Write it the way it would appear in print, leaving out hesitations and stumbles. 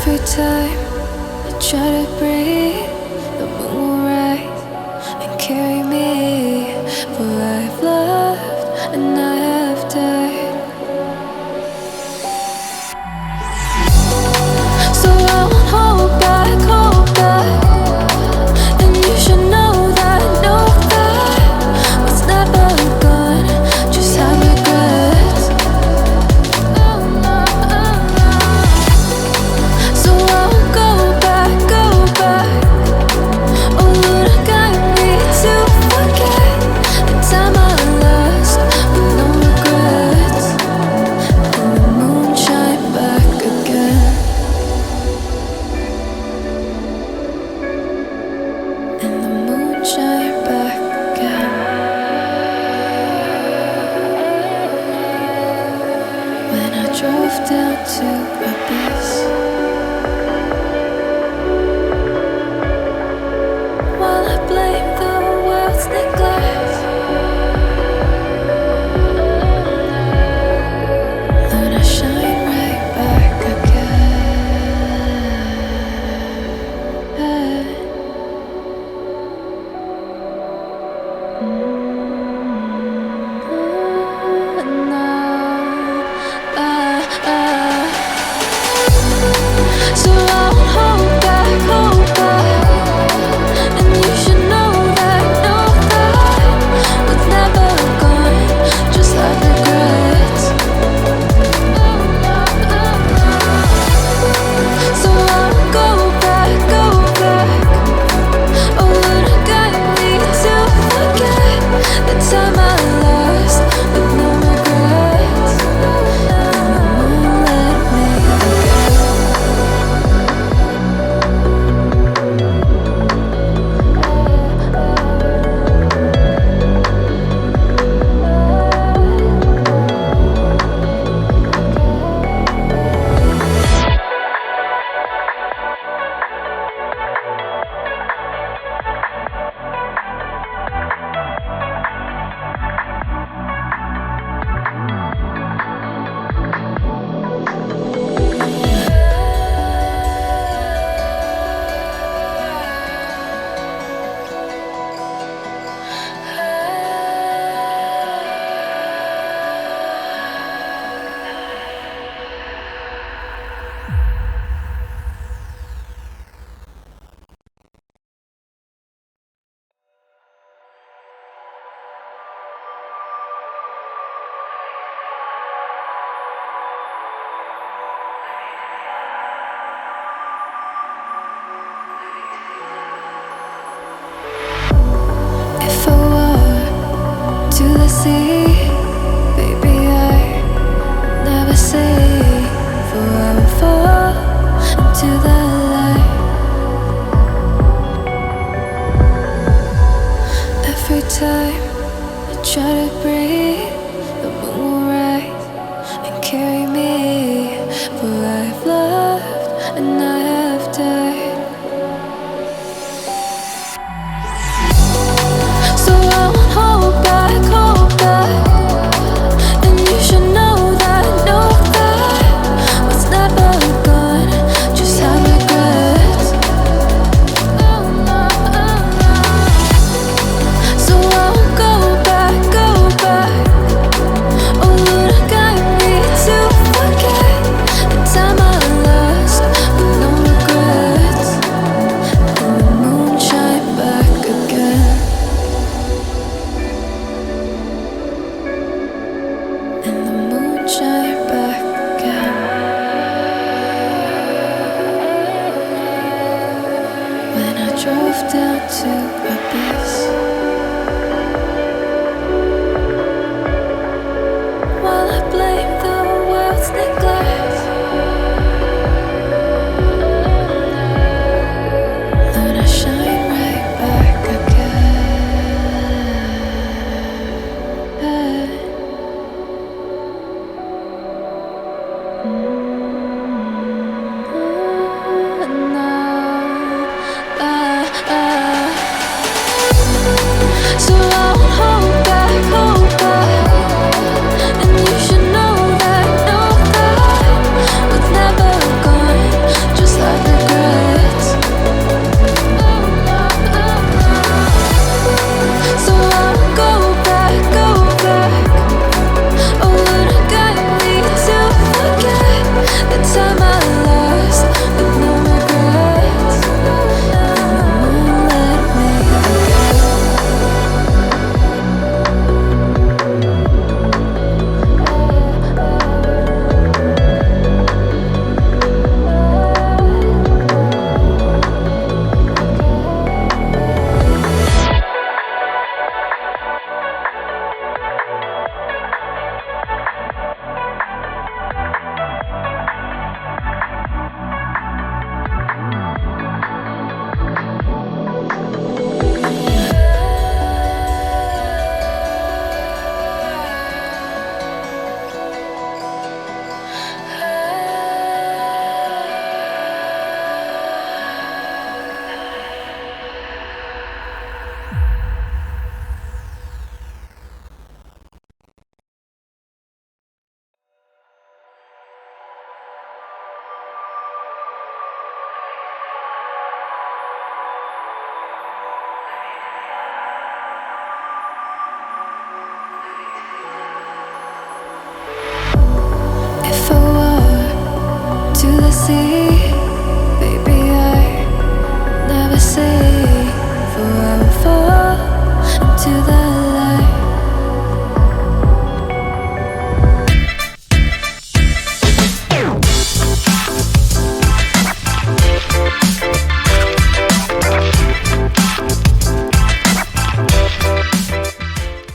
Every time I try to breathe, the moon will rise and carry me. For I've loved and I have died. So I won't hold back, hold back. And you should know that, what's never gone just have regrets. So I won't go back, go back. Oh Lord, guide me to forget the time I lost with no regrets. And the moon shine back again. And the moon shine back again. When I drove down to abyss, while I blame the world's neglect, Lord, I shine right back again. So I won't hold back, hold back. And you should know that, what's never gone just like regrets. So I won't go back, go back. Oh Lord, guide me to forget the time I lost with no regrets. And the moon let me if I were to the sea, baby, I never say, for I will fall into the light. Every time I try to breathe, the moon will rise and carry me. For I've loved and I have died. So I won't hold back, hold back. And you should know that, what's never gone just have regrets. So I won't go back, go back. Oh Lord, guide me to forget the time I lost with no regrets. And the moon shine back again. And the moon shine back again. When I drove down to abyss, while I blame the world's neglect, Lord, I shine right back again. see.